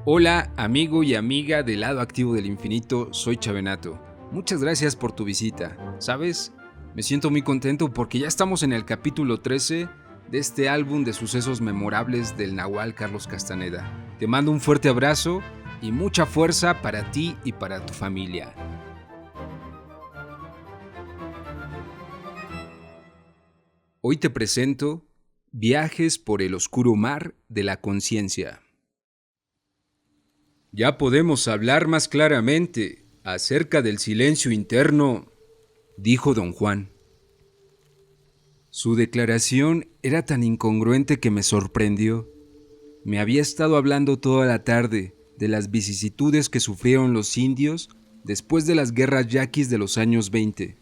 Hola, amigo y amiga del lado activo del infinito, soy Chavenato. Muchas gracias por tu visita. ¿Sabes? Me siento muy contento porque ya estamos en el capítulo 13 de este álbum de sucesos memorables del Nahual Carlos Castaneda. Te mando un fuerte abrazo y mucha fuerza para ti y para tu familia. Hoy te presento Viajes por el oscuro mar de la conciencia. Ya podemos hablar más claramente acerca del silencio interno, dijo don Juan. Su declaración era tan incongruente que me sorprendió. Me había estado hablando toda la tarde de las vicisitudes que sufrieron los indios después de las guerras yaquis de los años 20,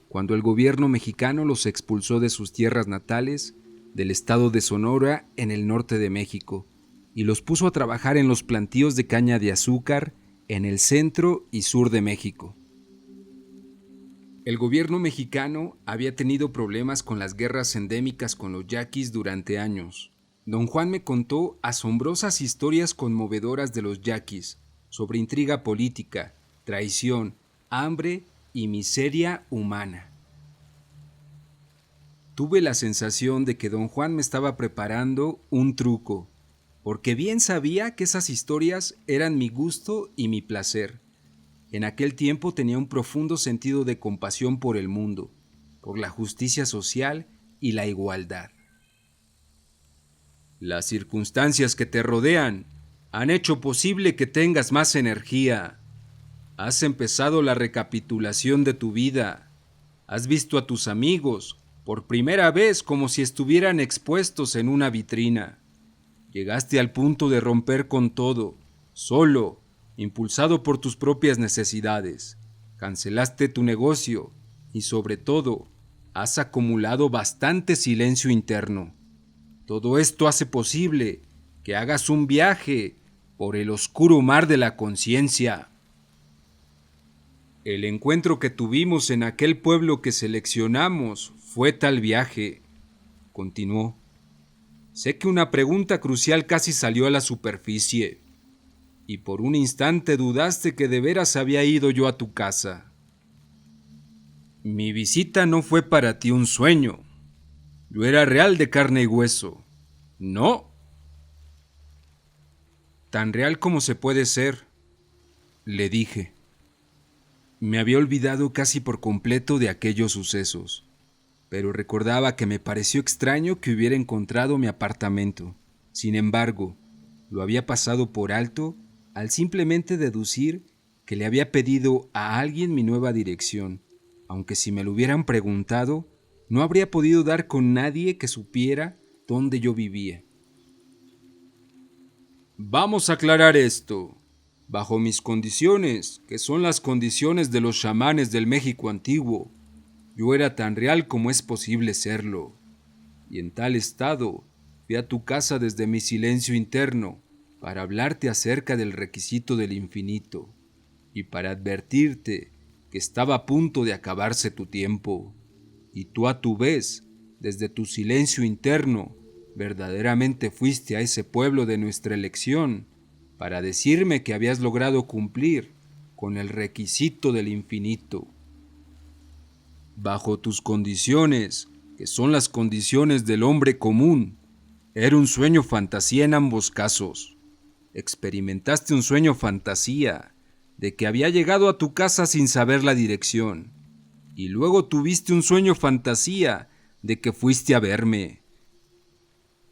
cuando el gobierno mexicano los expulsó de sus tierras natales, del estado de Sonora en el norte de México, y los puso a trabajar en los plantíos de caña de azúcar en el centro y sur de México. El gobierno mexicano había tenido problemas con las guerras endémicas con los yaquis durante años. Don Juan me contó asombrosas historias conmovedoras de los yaquis, sobre intriga política, traición, hambre y miseria humana. Tuve la sensación de que don Juan me estaba preparando un truco, porque bien sabía que esas historias eran mi gusto y mi placer. En aquel tiempo tenía un profundo sentido de compasión por el mundo, por la justicia social y la igualdad. Las circunstancias que te rodean han hecho posible que tengas más energía. Has empezado la recapitulación de tu vida. Has visto a tus amigos por primera vez como si estuvieran expuestos en una vitrina. Llegaste al punto de romper con todo, solo, impulsado por tus propias necesidades. Cancelaste tu negocio y, sobre todo, has acumulado bastante silencio interno. Todo esto hace posible que hagas un viaje por el oscuro mar de la conciencia. El encuentro que tuvimos en aquel pueblo que seleccionamos fue tal viaje, continuó. Sé que una pregunta crucial casi salió a la superficie, y por un instante dudaste que de veras había ido yo a tu casa. Mi visita no fue para ti un sueño. Yo era real de carne y hueso. No. Tan real como se puede ser, le dije. Me había olvidado casi por completo de aquellos sucesos, pero recordaba que me pareció extraño que hubiera encontrado mi apartamento. Sin embargo, lo había pasado por alto al simplemente deducir que le había pedido a alguien mi nueva dirección, aunque si me lo hubieran preguntado, no habría podido dar con nadie que supiera dónde yo vivía. Vamos a aclarar esto. Bajo mis condiciones, que son las condiciones de los chamanes del México antiguo, yo era tan real como es posible serlo, y en tal estado fui a tu casa desde mi silencio interno para hablarte acerca del requisito del infinito y para advertirte que estaba a punto de acabarse tu tiempo, y tú a tu vez, desde tu silencio interno, verdaderamente fuiste a ese pueblo de nuestra elección para decirme que habías logrado cumplir con el requisito del infinito. Bajo tus condiciones, que son las condiciones del hombre común, era un sueño fantasía en ambos casos. Experimentaste un sueño fantasía de que había llegado a tu casa sin saber la dirección, y luego tuviste un sueño fantasía de que fuiste a verme.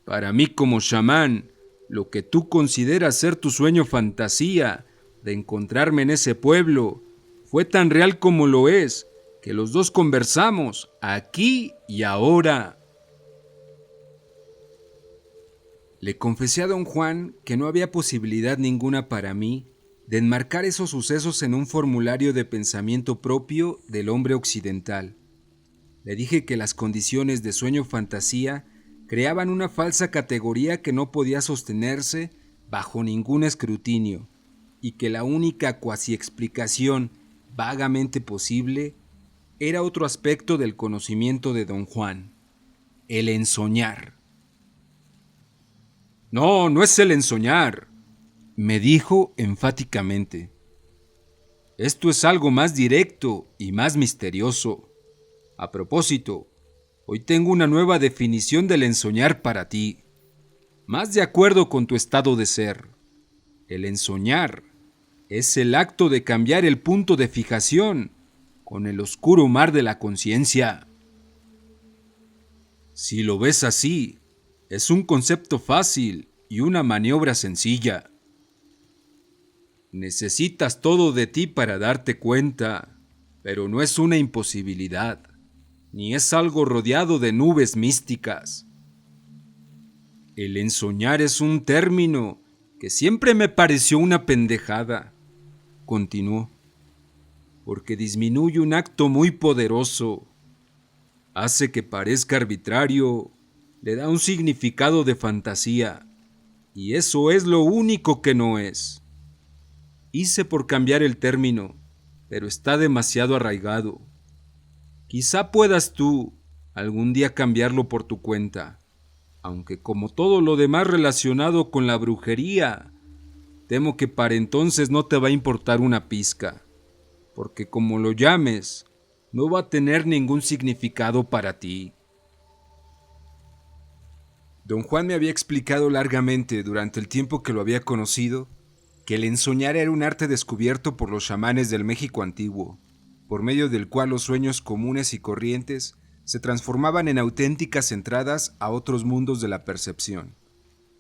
Para mí como chamán, lo que tú consideras ser tu sueño fantasía de encontrarme en ese pueblo fue tan real como lo es, que los dos conversamos aquí y ahora. Le confesé a don Juan que no había posibilidad ninguna para mí de enmarcar esos sucesos en un formulario de pensamiento propio del hombre occidental. Le dije que las condiciones de sueño-fantasía creaban una falsa categoría que no podía sostenerse bajo ningún escrutinio y que la única cuasi explicación vagamente posible era otro aspecto del conocimiento de don Juan, el ensoñar. No, no es el ensoñar, Me dijo enfáticamente: esto es algo más directo y más misterioso. A propósito, hoy tengo una nueva definición del ensoñar para ti, más de acuerdo con tu estado de ser. El ensoñar es el acto de cambiar el punto de fijación con el oscuro mar de la conciencia. Si lo ves así, es un concepto fácil y una maniobra sencilla. Necesitas todo de ti para darte cuenta, pero no es una imposibilidad, ni es algo rodeado de nubes místicas. El ensoñar es un término que siempre me pareció una pendejada, continuó, porque disminuye un acto muy poderoso, hace que parezca arbitrario, le da un significado de fantasía, y eso es lo único que no es. Hice por cambiar el término, pero está demasiado arraigado. Quizá puedas tú algún día cambiarlo por tu cuenta, aunque como todo lo demás relacionado con la brujería, temo que para entonces no te va a importar una pizca, porque como lo llames, no va a tener ningún significado para ti. Don Juan me había explicado largamente durante el tiempo que lo había conocido que el ensoñar era un arte descubierto por los chamanes del México antiguo, por medio del cual los sueños comunes y corrientes se transformaban en auténticas entradas a otros mundos de la percepción.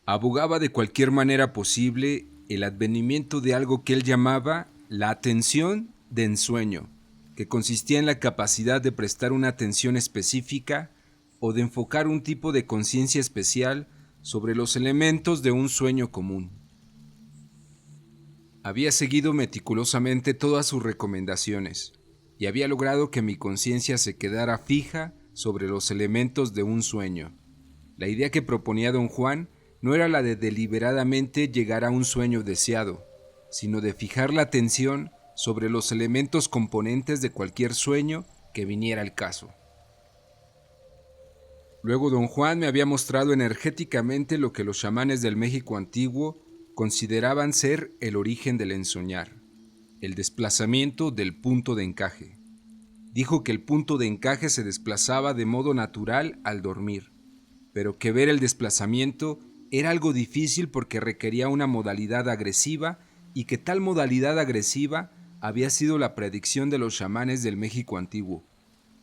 Abogaba de cualquier manera posible el advenimiento de algo que él llamaba la atención de ensueño, que consistía en la capacidad de prestar una atención específica o de enfocar un tipo de conciencia especial sobre los elementos de un sueño común. Había seguido meticulosamente todas sus recomendaciones y había logrado que mi conciencia se quedara fija sobre los elementos de un sueño. La idea que proponía don Juan no era la de deliberadamente llegar a un sueño deseado, sino de fijar la atención sobre los elementos componentes de cualquier sueño que viniera al caso. Luego don Juan me había mostrado energéticamente lo que los chamanes del México antiguo consideraban ser el origen del ensoñar, el desplazamiento del punto de encaje. Dijo que el punto de encaje se desplazaba de modo natural al dormir, pero que ver el desplazamiento era algo difícil porque requería una modalidad agresiva y que tal modalidad agresiva había sido la predicción de los chamanes del México antiguo.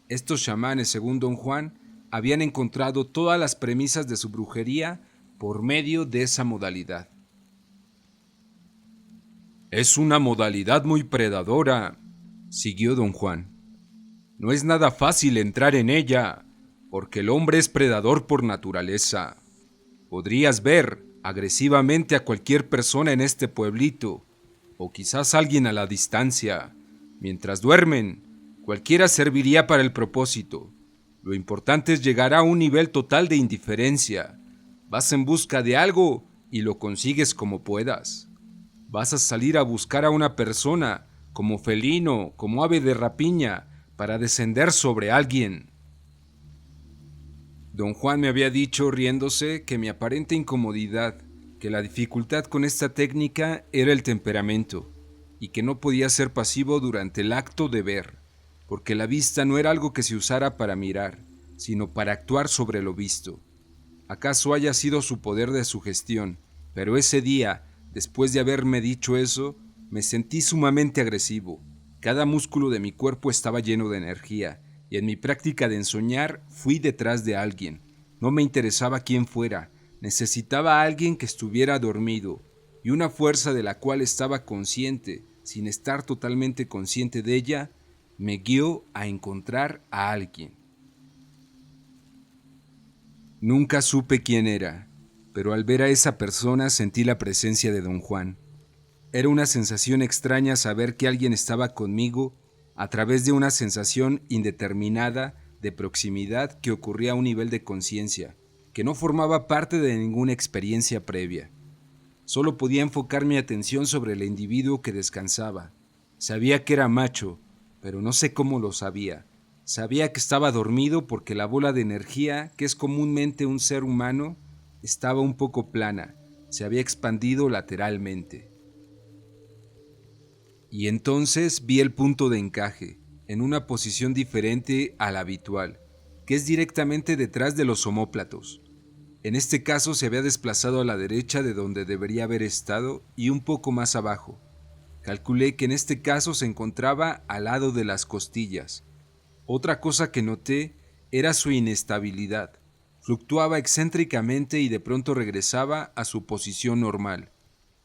Estos chamanes, según don Juan, habían encontrado todas las premisas de su brujería por medio de esa modalidad. Es una modalidad muy predadora, siguió don Juan. No es nada fácil entrar en ella, porque el hombre es predador por naturaleza. Podrías ver agresivamente a cualquier persona en este pueblito, o quizás alguien a la distancia. Mientras duermen, cualquiera serviría para el propósito. Lo importante es llegar a un nivel total de indiferencia. Vas en busca de algo y lo consigues como puedas. Vas a salir a buscar a una persona, como felino, como ave de rapiña, para descender sobre alguien. Don Juan me había dicho, riéndose, que mi aparente incomodidad, que la dificultad con esta técnica era el temperamento, y que no podía ser pasivo durante el acto de ver, porque la vista no era algo que se usara para mirar, sino para actuar sobre lo visto. Acaso haya sido su poder de sugestión, pero ese día, después de haberme dicho eso, me sentí sumamente agresivo. Cada músculo de mi cuerpo estaba lleno de energía, y en mi práctica de ensoñar fui detrás de alguien. No me interesaba quién fuera, necesitaba a alguien que estuviera dormido, y una fuerza de la cual estaba consciente, sin estar totalmente consciente de ella, me guió a encontrar a alguien. Nunca supe quién era, pero al ver a esa persona sentí la presencia de don Juan. Era una sensación extraña saber que alguien estaba conmigo a través de una sensación indeterminada de proximidad que ocurría a un nivel de conciencia, que no formaba parte de ninguna experiencia previa. Solo podía enfocar mi atención sobre el individuo que descansaba. Sabía que era macho, pero no sé cómo lo sabía. Sabía que estaba dormido porque la bola de energía, que es comúnmente un ser humano, estaba un poco plana, se había expandido lateralmente. Y entonces vi el punto de encaje, en una posición diferente a la habitual, que es directamente detrás de los omóplatos. En este caso se había desplazado a la derecha de donde debería haber estado y un poco más abajo. Calculé que en este caso se encontraba al lado de las costillas. Otra cosa que noté era su inestabilidad. Fluctuaba excéntricamente y de pronto regresaba a su posición normal.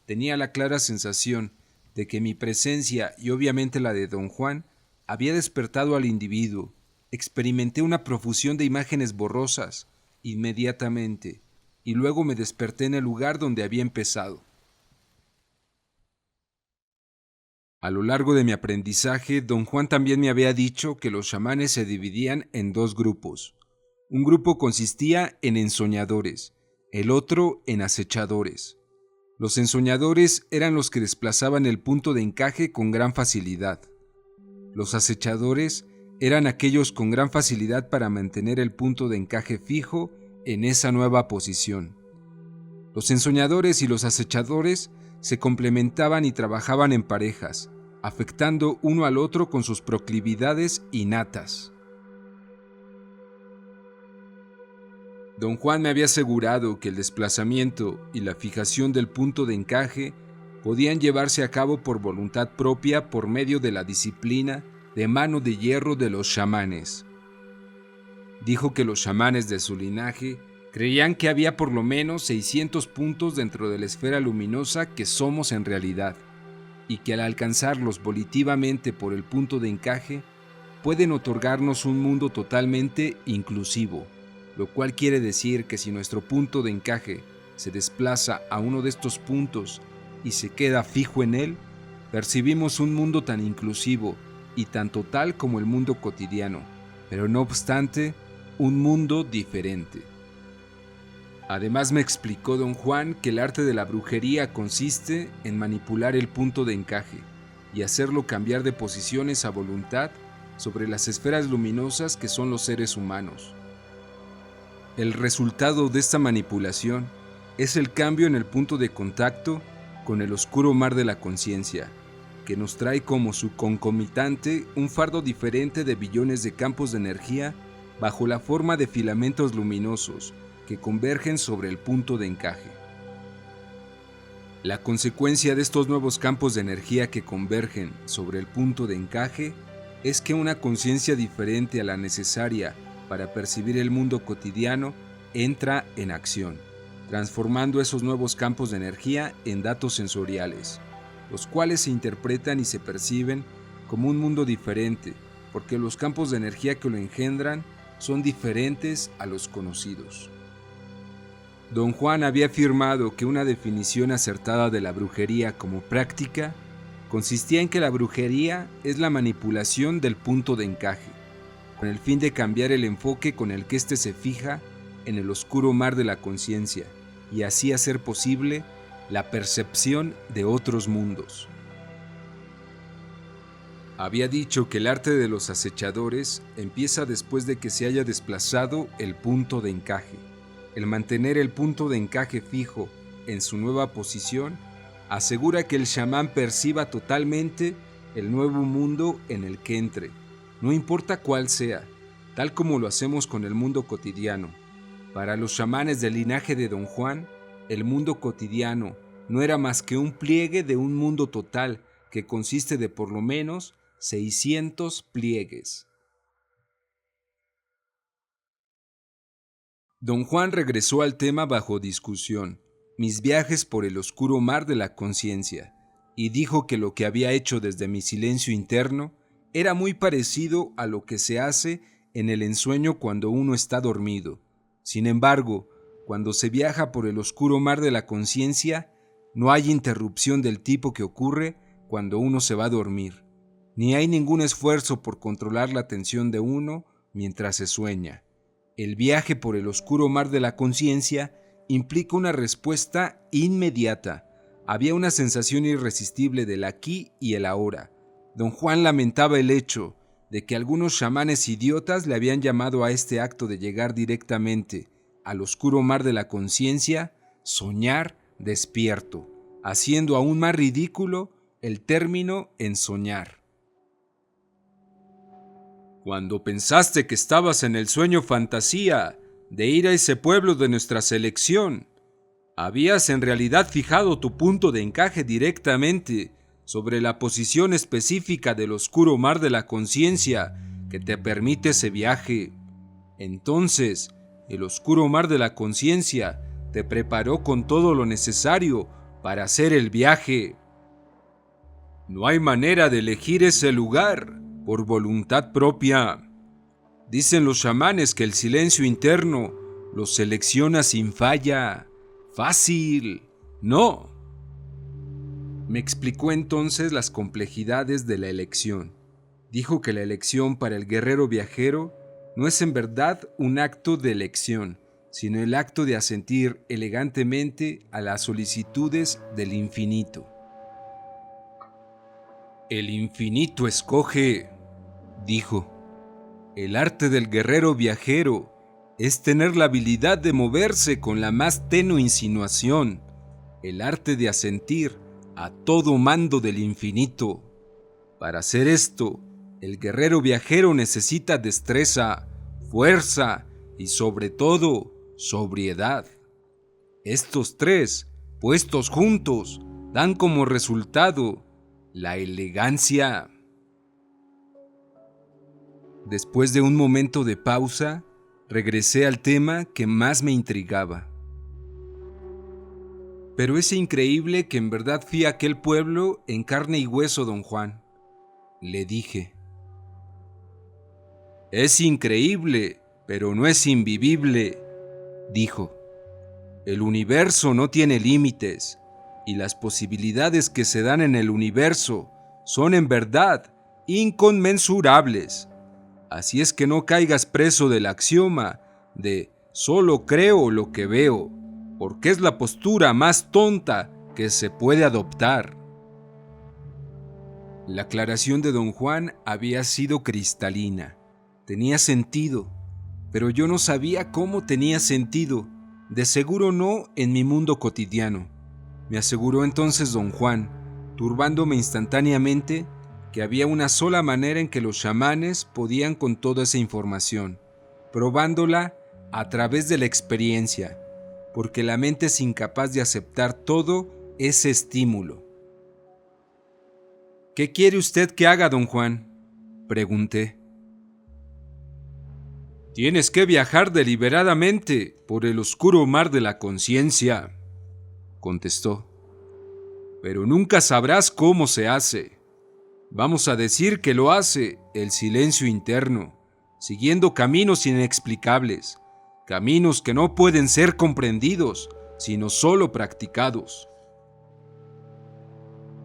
Tenía la clara sensación de que mi presencia y obviamente la de don Juan había despertado al individuo. Experimenté una profusión de imágenes borrosas inmediatamente, y luego me desperté en el lugar donde había empezado. A lo largo de mi aprendizaje, don Juan también me había dicho que los chamanes se dividían en dos grupos. Un grupo consistía en ensoñadores, el otro en acechadores. Los ensoñadores eran los que desplazaban el punto de encaje con gran facilidad. Los acechadores eran aquellos con gran facilidad para mantener el punto de encaje fijo en esa nueva posición. Los ensoñadores y los acechadores se complementaban y trabajaban en parejas, afectando uno al otro con sus proclividades innatas. Don Juan me había asegurado que el desplazamiento y la fijación del punto de encaje podían llevarse a cabo por voluntad propia por medio de la disciplina de mano de hierro de los chamanes. Dijo que los chamanes de su linaje creían que había por lo menos 600 puntos dentro de la esfera luminosa que somos en realidad, y que al alcanzarlos volitivamente por el punto de encaje, pueden otorgarnos un mundo totalmente inclusivo, lo cual quiere decir que si nuestro punto de encaje se desplaza a uno de estos puntos y se queda fijo en él, percibimos un mundo tan inclusivo y tan total como el mundo cotidiano, pero no obstante, un mundo diferente. Además me explicó don Juan que el arte de la brujería consiste en manipular el punto de encaje y hacerlo cambiar de posiciones a voluntad sobre las esferas luminosas que son los seres humanos. El resultado de esta manipulación es el cambio en el punto de contacto con el oscuro mar de la conciencia, que nos trae como su concomitante un fardo diferente de billones de campos de energía bajo la forma de filamentos luminosos que convergen sobre el punto de encaje. La consecuencia de estos nuevos campos de energía que convergen sobre el punto de encaje es que una conciencia diferente a la necesaria para percibir el mundo cotidiano entra en acción, transformando esos nuevos campos de energía en datos sensoriales, los cuales se interpretan y se perciben como un mundo diferente, porque los campos de energía que lo engendran son diferentes a los conocidos. Don Juan había afirmado que una definición acertada de la brujería como práctica consistía en que la brujería es la manipulación del punto de encaje, con el fin de cambiar el enfoque con el que éste se fija en el oscuro mar de la conciencia y así hacer posible la percepción de otros mundos. Había dicho que el arte de los acechadores empieza después de que se haya desplazado el punto de encaje. El mantener el punto de encaje fijo en su nueva posición asegura que el chamán perciba totalmente el nuevo mundo en el que entre, no importa cuál sea, tal como lo hacemos con el mundo cotidiano. Para los chamanes del linaje de don Juan, el mundo cotidiano no era más que un pliegue de un mundo total que consiste de por lo menos 600 pliegues. Don Juan regresó al tema bajo discusión, mis viajes por el oscuro mar de la conciencia, y dijo que lo que había hecho desde mi silencio interno era muy parecido a lo que se hace en el ensueño cuando uno está dormido. Sin embargo, cuando se viaja por el oscuro mar de la conciencia, no hay interrupción del tipo que ocurre cuando uno se va a dormir, ni hay ningún esfuerzo por controlar la atención de uno mientras se sueña. El viaje por el oscuro mar de la conciencia implica una respuesta inmediata. Había una sensación irresistible del aquí y el ahora. Don Juan lamentaba el hecho de que algunos chamanes idiotas le habían llamado a este acto de llegar directamente al oscuro mar de la conciencia soñar despierto, haciendo aún más ridículo el término en soñar. Cuando pensaste que estabas en el sueño fantasía de ir a ese pueblo de nuestra selección, habías en realidad fijado tu punto de encaje directamente sobre la posición específica del oscuro mar de la conciencia que te permite ese viaje. Entonces, el oscuro mar de la conciencia te preparó con todo lo necesario para hacer el viaje. No hay manera de elegir ese lugar por voluntad propia. Dicen los chamanes que el silencio interno los selecciona sin falla. Fácil, no. Me explicó entonces las complejidades de la elección. Dijo que la elección para el guerrero viajero no es en verdad un acto de elección, sino el acto de asentir elegantemente a las solicitudes del infinito. El infinito escoge, dijo. El arte del guerrero viajero es tener la habilidad de moverse con la más tenue insinuación, el arte de asentir a todo mando del infinito. Para hacer esto, el guerrero viajero necesita destreza, fuerza y sobre todo, sobriedad. Estos tres, puestos juntos, dan como resultado la elegancia. Después de un momento de pausa, regresé al tema que más me intrigaba. Pero es increíble que en verdad fui a aquel pueblo en carne y hueso, don Juan, le dije. Es increíble, pero no es invivible, dijo. El universo no tiene límites, y las posibilidades que se dan en el universo son en verdad inconmensurables. Así es que no caigas preso del axioma de solo creo lo que veo, porque es la postura más tonta que se puede adoptar. La aclaración de don Juan había sido cristalina. Tenía sentido, pero yo no sabía cómo tenía sentido. De seguro no en mi mundo cotidiano, me aseguró entonces don Juan, turbándome instantáneamente que había una sola manera en que los chamanes podían con toda esa información, probándola a través de la experiencia, porque la mente es incapaz de aceptar todo ese estímulo. ¿Qué quiere usted que haga, don Juan?, pregunté. Tienes que viajar deliberadamente por el oscuro mar de la conciencia, contestó. Pero nunca sabrás cómo se hace. Vamos a decir que lo hace el silencio interno, siguiendo caminos inexplicables, caminos que no pueden ser comprendidos, sino solo practicados.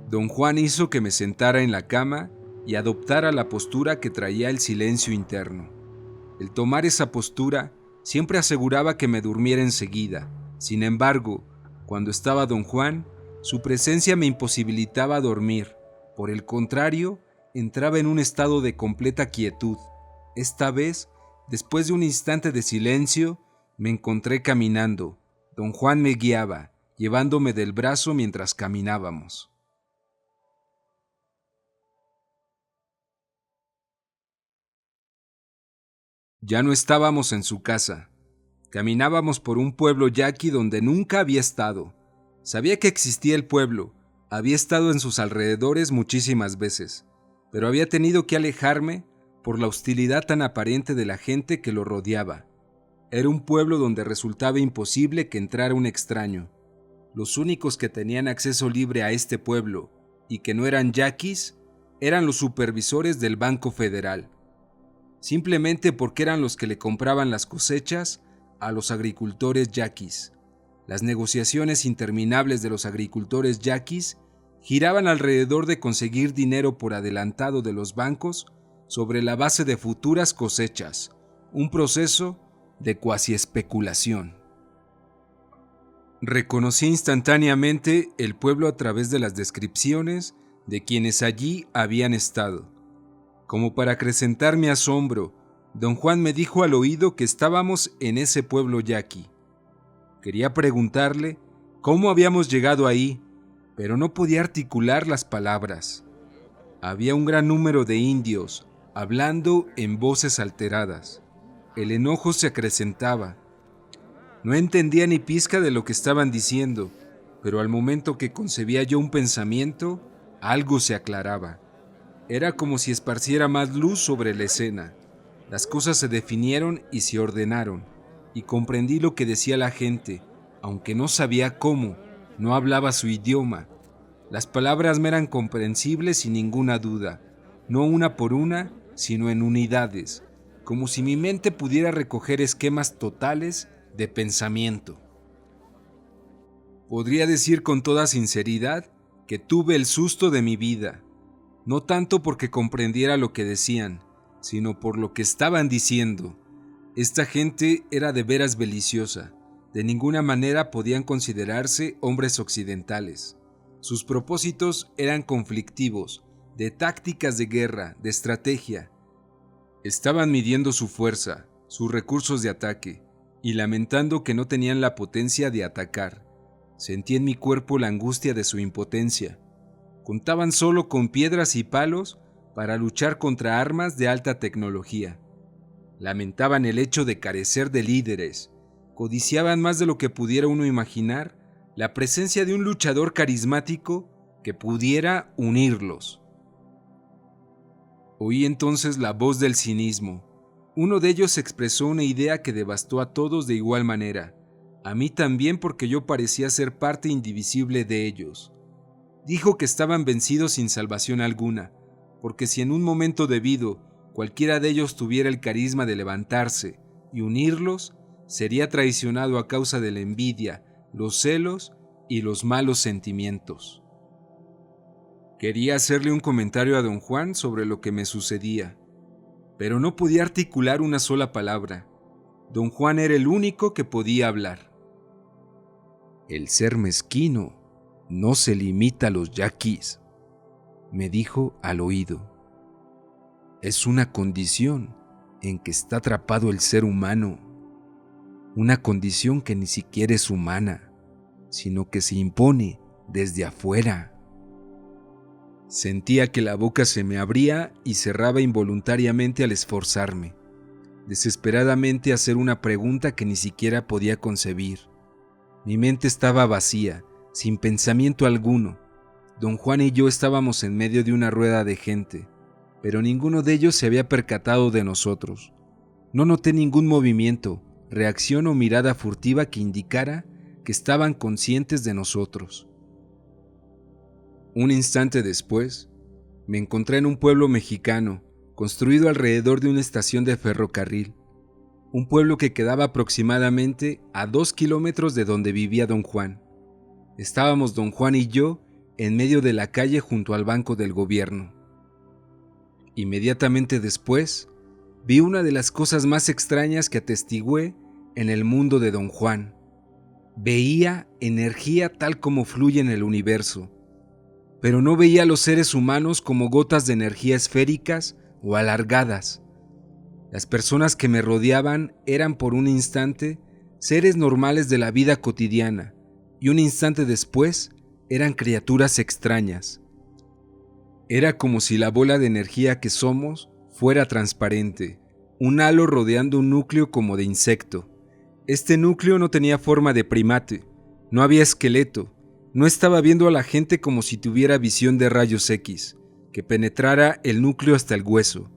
Don Juan hizo que me sentara en la cama y adoptara la postura que traía el silencio interno. El tomar esa postura siempre aseguraba que me durmiera enseguida. Sin embargo, cuando estaba don Juan, su presencia me imposibilitaba dormir. Por el contrario, entraba en un estado de completa quietud. Esta vez, después de un instante de silencio, me encontré caminando. Don Juan me guiaba, llevándome del brazo mientras caminábamos. Ya no estábamos en su casa. Caminábamos por un pueblo yaqui donde nunca había estado. Sabía que existía el pueblo, había estado en sus alrededores muchísimas veces, pero había tenido que alejarme por la hostilidad tan aparente de la gente que lo rodeaba. Era un pueblo donde resultaba imposible que entrara un extraño. Los únicos que tenían acceso libre a este pueblo, y que no eran yaquis, eran los supervisores del Banco Federal. Simplemente porque eran los que le compraban las cosechas a los agricultores yaquis. Las negociaciones interminables de los agricultores yaquis giraban alrededor de conseguir dinero por adelantado de los bancos sobre la base de futuras cosechas, un proceso de cuasi especulación. Reconocí instantáneamente el pueblo a través de las descripciones de quienes allí habían estado. Como para acrecentar mi asombro, don Juan me dijo al oído que estábamos en ese pueblo yaqui. Quería preguntarle ¿Cómo habíamos llegado ahí? Pero no podía articular las palabras. Había un gran número de indios, hablando en voces alteradas. El enojo se acrecentaba. No entendía ni pizca de lo que estaban diciendo, pero al momento que concebía yo un pensamiento, algo se aclaraba. Era como si esparciera más luz sobre la escena. Las cosas se definieron y se ordenaron, y comprendí lo que decía la gente, aunque no sabía cómo, no hablaba su idioma. Las palabras me eran comprensibles sin ninguna duda, no una por una, sino en unidades, como si mi mente pudiera recoger esquemas totales de pensamiento. Podría decir con toda sinceridad que tuve el susto de mi vida, no tanto porque comprendiera lo que decían, sino por lo que estaban diciendo. Esta gente era de veras beliciosa, de ninguna manera podían considerarse hombres occidentales. Sus propósitos eran conflictivos, de tácticas de guerra, de estrategia. Estaban midiendo su fuerza, sus recursos de ataque, y lamentando que no tenían la potencia de atacar. Sentí en mi cuerpo la angustia de su impotencia. Contaban solo con piedras y palos para luchar contra armas de alta tecnología. Lamentaban el hecho de carecer de líderes. Codiciaban más de lo que pudiera uno imaginar la presencia de un luchador carismático que pudiera unirlos. Oí entonces la voz del cinismo. Uno de ellos expresó una idea que devastó a todos de igual manera, a mí también porque yo parecía ser parte indivisible de ellos. Dijo que estaban vencidos sin salvación alguna, porque si en un momento debido cualquiera de ellos tuviera el carisma de levantarse y unirlos, sería traicionado a causa de la envidia, los celos y los malos sentimientos. Quería hacerle un comentario a don Juan sobre lo que me sucedía, pero no podía articular una sola palabra. Don Juan era el único que podía hablar. El ser mezquino no se limita a los yaquis, me dijo al oído. Es una condición en que está atrapado el ser humano, una condición que ni siquiera es humana, sino que se impone desde afuera. Sentía que la boca se me abría y cerraba involuntariamente al esforzarme, desesperadamente a hacer una pregunta que ni siquiera podía concebir. Mi mente estaba vacía, sin pensamiento alguno. Don Juan y yo estábamos en medio de una rueda de gente, pero ninguno de ellos se había percatado de nosotros. No noté ningún movimiento, reacción o mirada furtiva que indicara que estaban conscientes de nosotros. Un instante después, me encontré en un pueblo mexicano, construido alrededor de una estación de ferrocarril, un pueblo que quedaba aproximadamente a 2 kilómetros de donde vivía don Juan. Estábamos don Juan y yo en medio de la calle junto al banco del gobierno. Inmediatamente después, vi una de las cosas más extrañas que atestigué en el mundo de don Juan. Veía energía tal como fluye en el universo, pero no veía a los seres humanos como gotas de energía esféricas o alargadas. Las personas que me rodeaban eran por un instante seres normales de la vida cotidiana y un instante después eran criaturas extrañas. Era como si la bola de energía que somos fuera transparente, un halo rodeando un núcleo como de insecto. Este núcleo no tenía forma de primate, no había esqueleto, no estaba viendo a la gente como si tuviera visión de rayos X, que penetrara el núcleo hasta el hueso.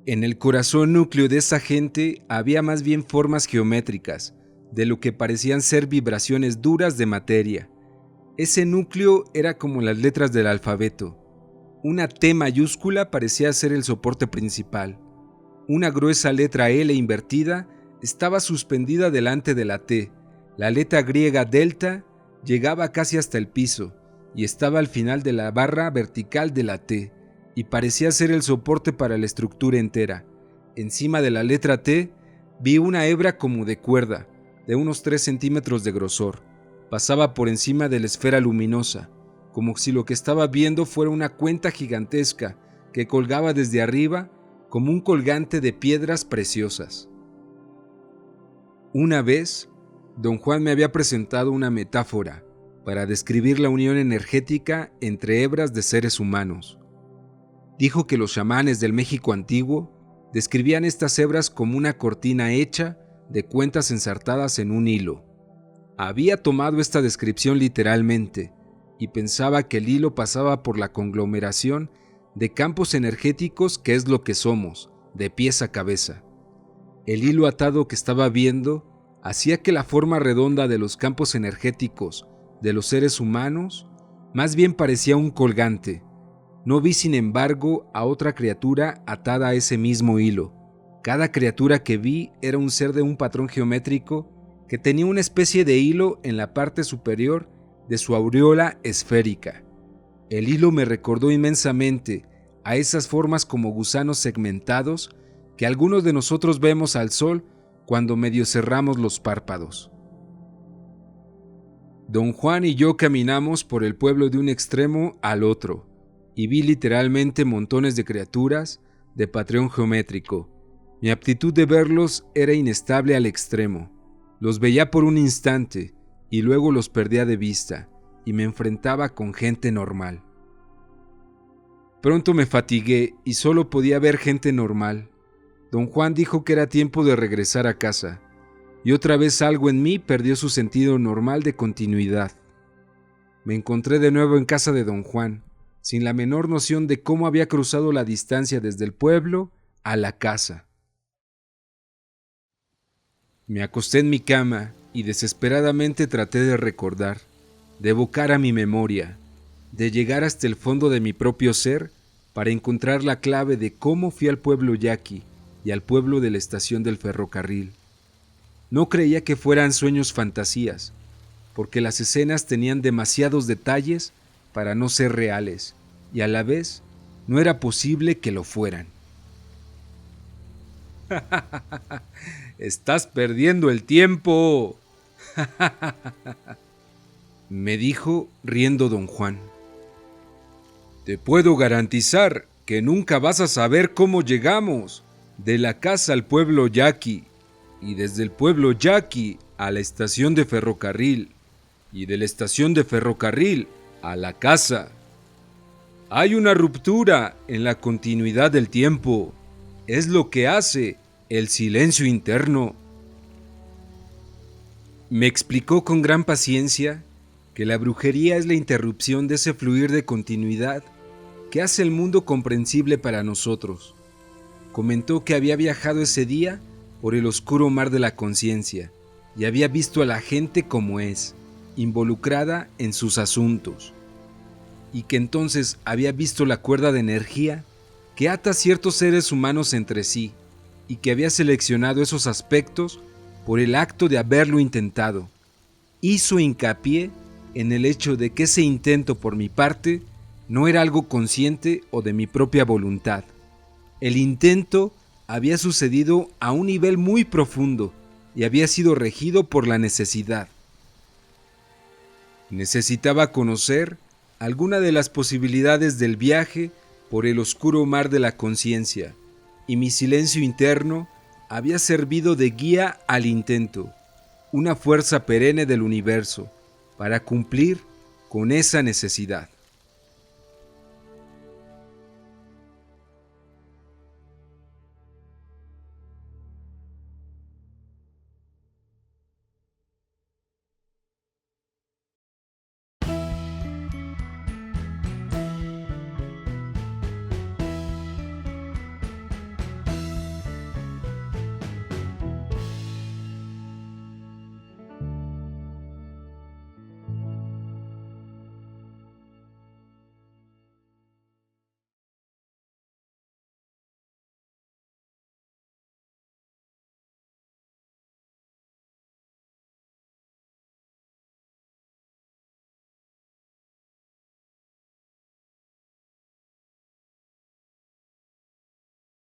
En el corazón núcleo de esa gente había más bien formas geométricas, de lo que parecían ser vibraciones duras de materia. Ese núcleo era como las letras del alfabeto. Una T mayúscula parecía ser el soporte principal. Una gruesa letra L invertida estaba suspendida delante de la T. La letra griega delta llegaba casi hasta el piso y estaba al final de la barra vertical de la T y parecía ser el soporte para la estructura entera. Encima de la letra T vi una hebra como de cuerda, de unos 3 centímetros de grosor. Pasaba por encima de la esfera luminosa, como si lo que estaba viendo fuera una cuenta gigantesca que colgaba desde arriba como un colgante de piedras preciosas. Una vez Don Juan me había presentado una metáfora para describir la unión energética entre hebras de seres humanos. Dijo que los chamanes del México antiguo describían estas hebras como una cortina hecha de cuentas ensartadas en un hilo. Había tomado esta descripción literalmente y pensaba que el hilo pasaba por la conglomeración de campos energéticos que es lo que somos, de pies a cabeza. El hilo atado que estaba viendo hacía que la forma redonda de los campos energéticos de los seres humanos más bien parecía un colgante. No vi, sin embargo, a otra criatura atada a ese mismo hilo. Cada criatura que vi era un ser de un patrón geométrico que tenía una especie de hilo en la parte superior de su aureola esférica. El hilo me recordó inmensamente a esas formas como gusanos segmentados que algunos de nosotros vemos al sol cuando medio cerramos los párpados. Don Juan y yo caminamos por el pueblo de un extremo al otro y vi literalmente montones de criaturas de patrón geométrico. Mi aptitud de verlos era inestable al extremo. Los veía por un instante y luego los perdía de vista y me enfrentaba con gente normal. Pronto me fatigué y solo podía ver gente normal. Don Juan dijo que era tiempo de regresar a casa, y otra vez algo en mí perdió su sentido normal de continuidad. Me encontré de nuevo en casa de Don Juan, sin la menor noción de cómo había cruzado la distancia desde el pueblo a la casa. Me acosté en mi cama y desesperadamente traté de recordar, de evocar a mi memoria, de llegar hasta el fondo de mi propio ser para encontrar la clave de cómo fui al pueblo yaqui y al pueblo de la estación del ferrocarril. No creía que fueran sueños fantasías, porque las escenas tenían demasiados detalles para no ser reales, y a la vez no era posible que lo fueran. «Estás perdiendo el tiempo», me dijo riendo Don Juan. «Te puedo garantizar que nunca vas a saber cómo llegamos de la casa al pueblo yaqui, y desde el pueblo yaqui a la estación de ferrocarril, y de la estación de ferrocarril a la casa. Hay una ruptura en la continuidad del tiempo. Es lo que hace el silencio interno». Me explicó con gran paciencia que la brujería es la interrupción de ese fluir de continuidad que hace el mundo comprensible para nosotros. Comentó que había viajado ese día por el oscuro mar de la conciencia y había visto a la gente como es, involucrada en sus asuntos, y que entonces había visto la cuerda de energía que ata ciertos seres humanos entre sí y que había seleccionado esos aspectos por el acto de haberlo intentado. Hizo hincapié en el hecho de que ese intento por mi parte no era algo consciente o de mi propia voluntad. El intento había sucedido a un nivel muy profundo y había sido regido por la necesidad. Necesitaba conocer alguna de las posibilidades del viaje por el oscuro mar de la conciencia, y mi silencio interno había servido de guía al intento, una fuerza perenne del universo, para cumplir con esa necesidad.